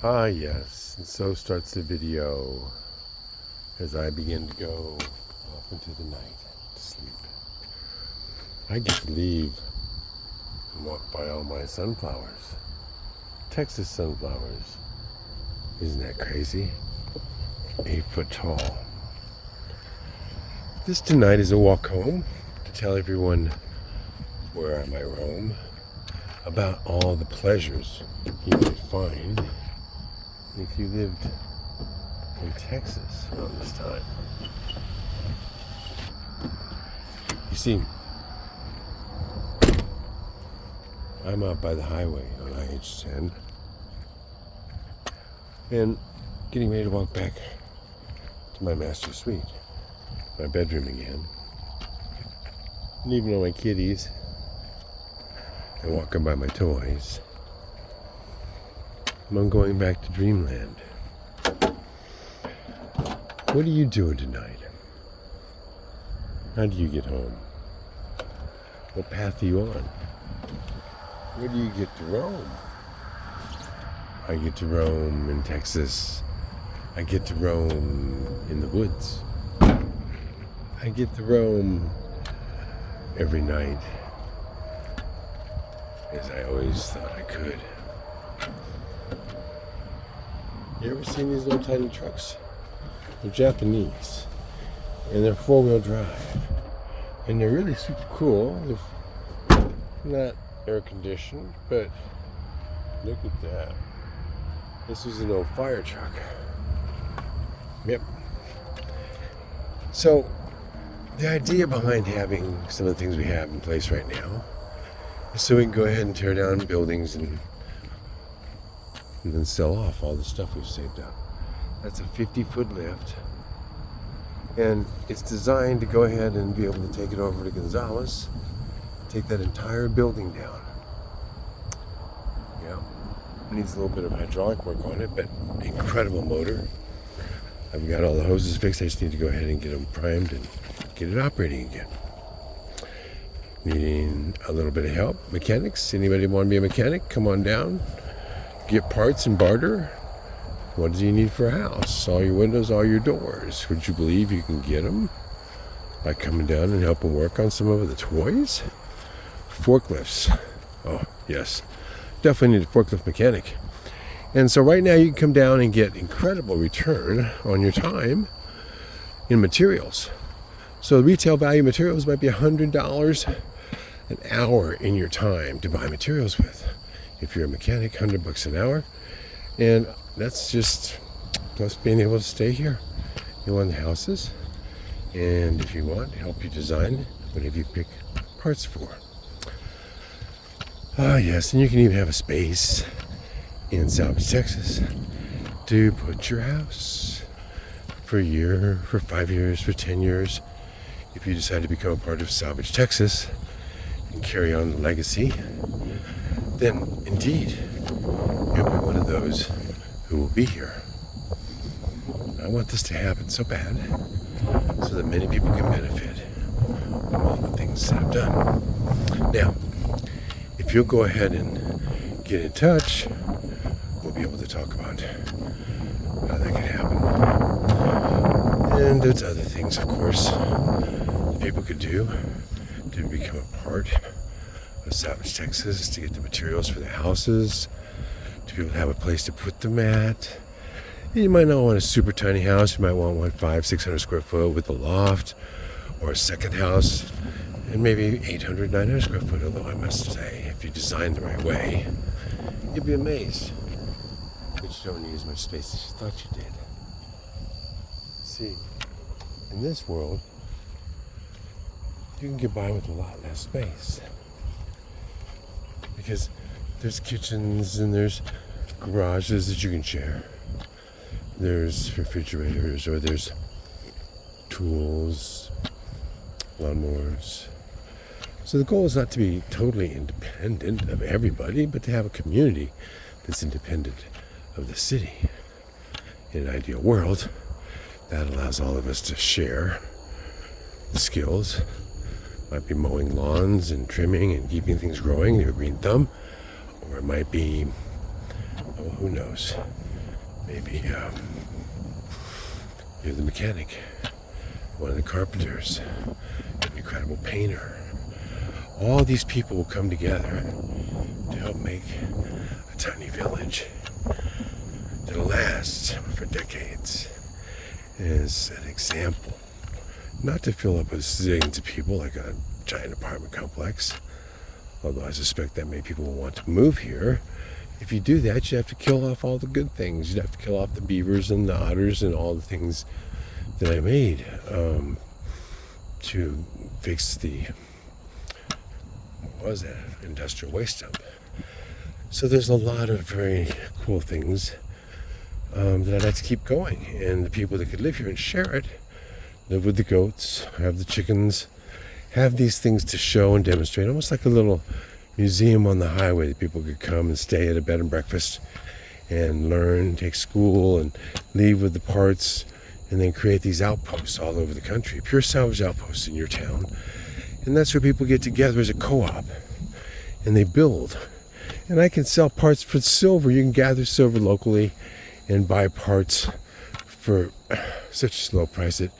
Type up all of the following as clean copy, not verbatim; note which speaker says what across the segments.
Speaker 1: Ah, yes, and so starts the video as I begin to go off into the night to sleep. I get to leave and walk by all my sunflowers. Texas sunflowers. Isn't that crazy? 8 foot tall. This tonight is a walk home to tell everyone where I might roam, about all the pleasures you might find if you lived in Texas around this time. You see, I'm out by the highway on IH-10 and getting ready to walk back to my master suite, my bedroom again, leaving all my kitties and walking by my toys. I'm going back to dreamland. What are you doing tonight? How do you get home? What path are you on? Where do you get to roam? I get to roam in Texas. I get to roam in the woods. I get to roam every night, as I always thought I could. You ever seen these little tiny trucks? They're Japanese, and they're 4-wheel drive, and they're really super cool. They're not air conditioned, but look at that. This is an old fire truck. Yep. So the idea behind having some of the things we have in place right now is so we can go ahead and tear down buildings and then sell off all the stuff we've saved up. That's a 50-foot lift, and it's designed to go ahead and be able to take it over to Gonzales, take that entire building down. Yeah, it needs a little bit of hydraulic work on it, but incredible motor. I've got all the hoses fixed. I just need to go ahead and get them primed and get it operating again. Needing a little bit of help. Mechanics, anybody want to be a mechanic? Come on down. Get parts and barter. What do you need for a house? All your windows, all your doors. Would you believe you can get them by coming down and helping work on some of the toys? Forklifts. Oh, yes. Definitely need a forklift mechanic. And so right now you can come down and get incredible return on your time in materials. So the retail value of materials might be $100 an hour in your time to buy materials with. If you're a mechanic, $100 an hour. And that's just plus being able to stay here in one of the houses. And if you want, help you design whatever you pick parts for. Ah, yes, and you can even have a space in Salvage, Texas to put your house for a year, for 5 years, for 10 years. If you decide to become a part of Salvage, Texas and carry on the legacy, then indeed you'll be one of those who will be here. I want this to happen so bad so that many people can benefit from all the things that I've done. Now, if you'll go ahead and get in touch, we'll be able to talk about how that could happen. And there's other things, of course, that people could do to become a part of Salvage, Texas, to get the materials for the houses, to be able to have a place to put them at. You might not want a super tiny house. You might want one 500-600 square foot with a loft, or a second house, and maybe 800-900 square foot. Although I must say, if you design the right way, you'd be amazed that you don't need as much space as you thought you did. See, in this world, you can get by with a lot less space. Because there's kitchens and there's garages that you can share. There's refrigerators, or there's tools, lawnmowers. So the goal is not to be totally independent of everybody, but to have a community that's independent of the city. In an ideal world, that allows all of us to share the skills. Might be mowing lawns and trimming and keeping things growing, your green thumb. Or it might be, oh, who knows, Maybe you're the mechanic, one of the carpenters, an incredible painter. All these people will come together to help make a tiny village that'll last for decades as an example. Not to fill up with zillions of people like a giant apartment complex, although I suspect that many people will want to move here. If you do that, you have to kill off all the good things. You'd have to kill off the beavers and the otters and all the things that I made to fix the, what was that, industrial waste dump. So there's a lot of very cool things that I'd like to keep going. And the people that could live here and share it, live with the goats, have the chickens, have these things to show and demonstrate, almost like a little museum on the highway that people could come and stay at a bed and breakfast and learn, take school, and leave with the parts, and then create these outposts all over the country, pure salvage outposts in your town. And that's where people get together as a co-op, and they build. And I can sell parts for silver. You can gather silver locally and buy parts for such a low price that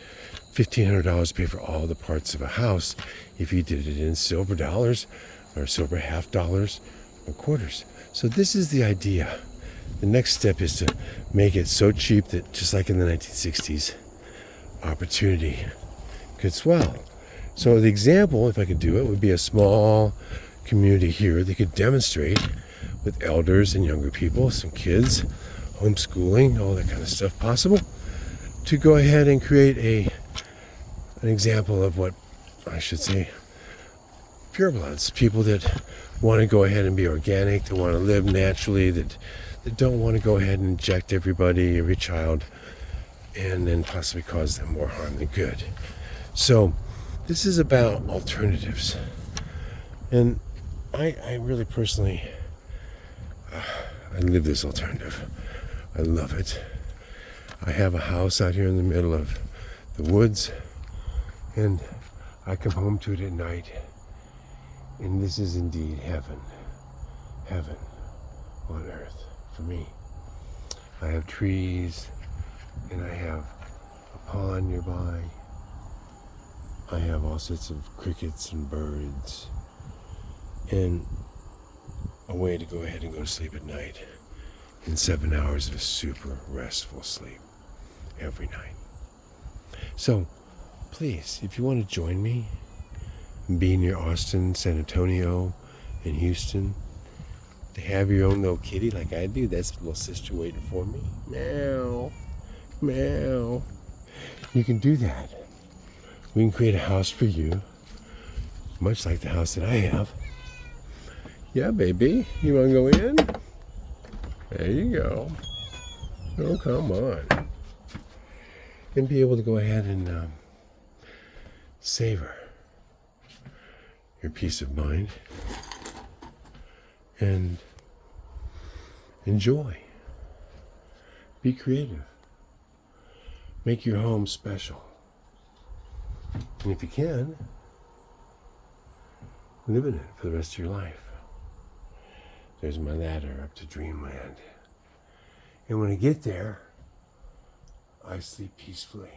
Speaker 1: $1,500 to pay for all the parts of a house if you did it in silver dollars or silver half dollars or quarters. So this is the idea. The next step is to make it so cheap that, just like in the 1960s, opportunity could swell. So the example, if I could do it, would be a small community here that could demonstrate with elders and younger people, some kids, homeschooling, all that kind of stuff possible, to go ahead and create an example of what I should say purebloods, people that want to go ahead and be organic, that want to live naturally, that don't want to go ahead and inject every child, and then possibly cause them more harm than good. So this is about alternatives. And I really personally, I live this alternative. I love it. I have a house out here in the middle of the woods, and I come home to it at night, and this is indeed heaven on earth for me. I have trees, and I have a pond nearby. I have all sorts of crickets and birds, and a way to go ahead and go to sleep at night in 7 hours of super restful sleep every night. So please, if you want to join me, be near Austin, San Antonio, and Houston, to have your own little kitty like I do, that's a little sister waiting for me. Meow, meow. You can do that. We can create a house for you, much like the house that I have. Yeah, baby, you want to go in? There you go. Oh, come on. And be able to go ahead and savor your peace of mind and enjoy. Be creative. Make your home special. And if you can, live in it for the rest of your life. There's my ladder up to dreamland. And when I get there, I sleep peacefully,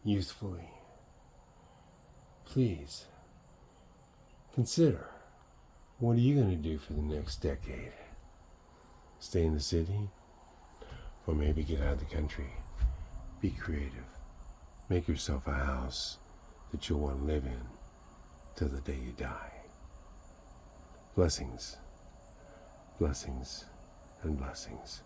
Speaker 1: youthfully. Please, consider, what are you going to do for the next decade? Stay in the city? Or maybe get out of the country? Be creative. Make yourself a house that you'll want to live in till the day you die. Blessings, blessings, and blessings.